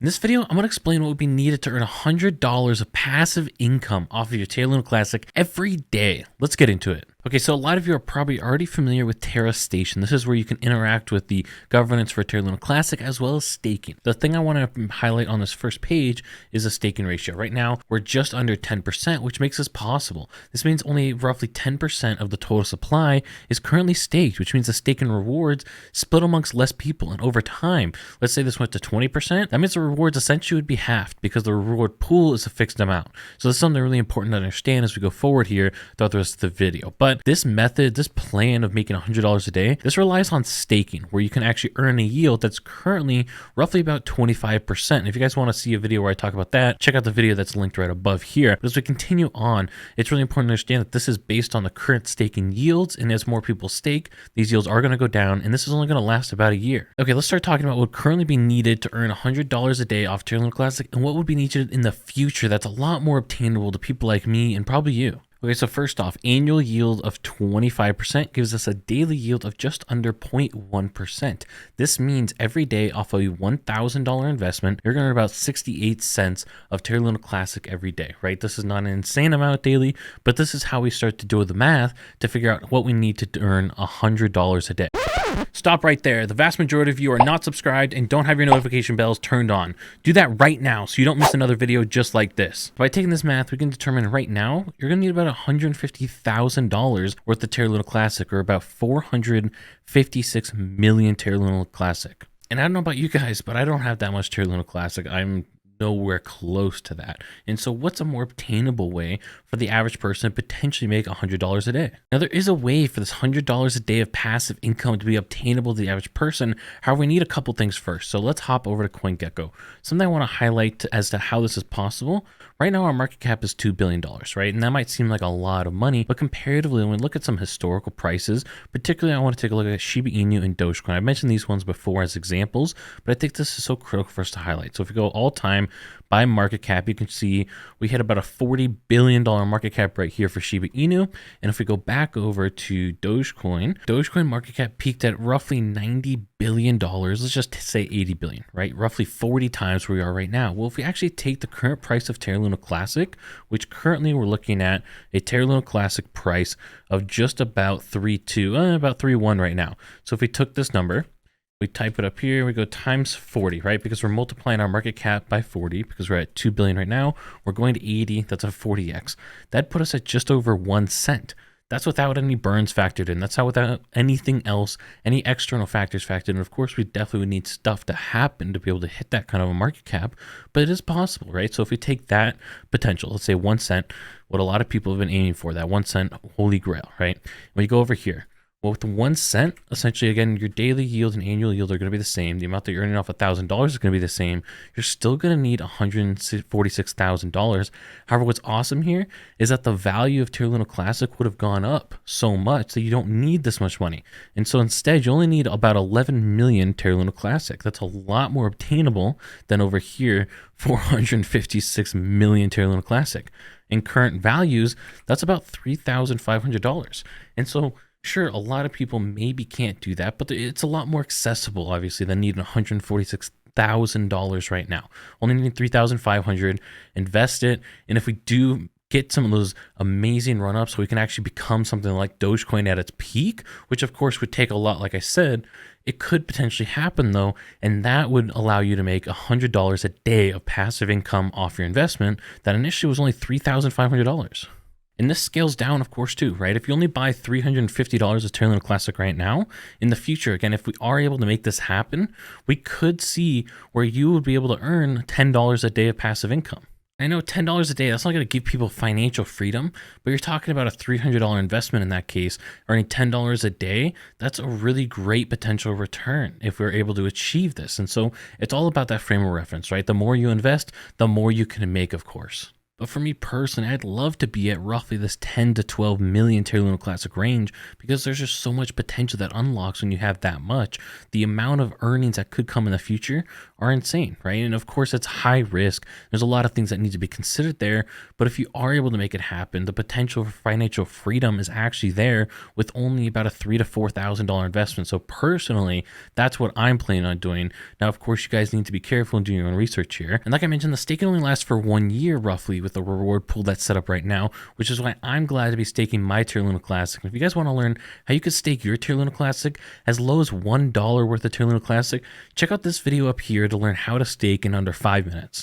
In this video, I'm going to explain what would be needed to earn $100 of passive income off of your Terra Luna Classic every day. Let's get into it. Okay, so a lot of you are probably already familiar with Terra Station. This is where you can interact with the governance for Terra Luna Classic as well as staking. The thing I want to highlight on this first page is the staking ratio. Right now, we're just under 10%, which makes this possible. This means only roughly 10% of the total supply is currently staked, which means the stake and rewards split amongst less people. And over time, let's say this went to 20%, that means the rewards essentially would be halved because the reward pool is a fixed amount. So this is something really important to understand as we go forward here throughout the rest of the video. But this method, this plan of making $100 a day, this relies on staking, where you can actually earn a yield that's currently roughly about 25%. And if you guys want to see a video where I talk about that, check out the video that's linked right above here. But as we continue on, it's really important to understand that this is based on the current staking yields, and as more people stake, these yields are going to go down, and this is only going to last about a year. Okay, let's start talking about what would currently be needed to earn $100 a day off Terra Luna Classic, and what would be needed in the future that's a lot more obtainable to people like me and probably you. Okay, so first off, annual yield of 25% gives us a daily yield of just under 0.1%. This means every day off a $1,000 investment, you're going to earn about 68 cents of Terra Luna Classic every day, right? This is not an insane amount daily, but this is how we start to do the math to figure out what we need to earn $100 a day. Stop right there. The vast majority of you are not subscribed and don't have your notification bells turned on. Do that right now so you don't miss another video just like this. By taking this math, we can determine right now, you're going to need about $150,000 worth of Terra Luna Classic, or about 456 million Terra Luna Classic. And I don't know about you guys, but I don't have that much Terra Luna Classic. I'm nowhere close to that. And so what's a more obtainable way for the average person to potentially make $100 a day? Now, there is a way for this $100 a day of passive income to be obtainable to the average person. However, we need a couple things first. So let's hop over to CoinGecko. Something I want to highlight as to how this is possible. Right now, our market cap is $2 billion, right? And that might seem like a lot of money, but comparatively, when we look at some historical prices, particularly I want to take a look at Shiba Inu and Dogecoin. I've mentioned these ones before as examples, but I think this is so critical for us to highlight. So if we go all time by market cap, you can see we hit about a $40 billion market cap right here for Shiba Inu. And if we go back over to Dogecoin market cap peaked at roughly $90 billion. Let's just say 80 billion, right? Roughly 40 times where we are right now. Well, if we actually take the current price of Terra Luna Classic, which currently we're looking at a Terra Luna Classic price of just about 3.2, about 3.1 right now. So if we took this number, we type it up here, we go times 40, right? Because we're multiplying our market cap by 40 because we're at 2 billion right now. We're going to 80, that's a 40x. That put us at just over 1 cent. That's without any burns factored in. That's how without anything else, any external factors factored in. Of course, we definitely would need stuff to happen to be able to hit that kind of a market cap, but it is possible, right? So if we take that potential, let's say 1 cent, what a lot of people have been aiming for, that 1 cent holy grail, right? When you go over here, well, with 1 cent, essentially, again, your daily yield and annual yield are going to be the same. The amount that you're earning off $1,000 is going to be the same. You're still going to need $146,000. However, what's awesome here is that the value of Terra Luna Classic would have gone up so much that you don't need this much money. And so instead, you only need about 11 million Terra Luna Classic. That's a lot more obtainable than over here, 456 million Terra Luna Classic. In current values, that's about $3,500. And so sure, a lot of people maybe can't do that, but it's a lot more accessible, obviously, than needing $146,000 right now. Only need $3,500, invest it, and if we do get some of those amazing run-ups, so we can actually become something like Dogecoin at its peak, which of course would take a lot, like I said, it could potentially happen though, and that would allow you to make $100 a day of passive income off your investment that initially was only $3,500. And this scales down, of course, too, right? If you only buy $350 of Terra Luna Classic right now, in the future, again, if we are able to make this happen, we could see where you would be able to earn $10 a day of passive income. I know $10 a day, that's not going to give people financial freedom, but you're talking about a $300 investment in that case, earning $10 a day. That's a really great potential return if we're able to achieve this. And so it's all about that frame of reference, right? The more you invest, the more you can make, of course. But for me personally, I'd love to be at roughly this 10 to 12 million Terra Luna Classic range because there's just so much potential that unlocks when you have that much. The amount of earnings that could come in the future are insane, right? And of course, it's high risk. There's a lot of things that need to be considered there. But if you are able to make it happen, the potential for financial freedom is actually there with only about a $3,000 to $4,000 investment. So personally, that's what I'm planning on doing. Now, of course, you guys need to be careful in doing your own research here. And like I mentioned, the stake can only last for 1 year roughly with the reward pool that's set up right now, which is why I'm glad to be staking my Terra Luna Classic. And if you guys want to learn how you could stake your Terra Luna Classic as low as $1 worth of Terra Luna Classic, check out this video up here to learn how to stake in under 5 minutes.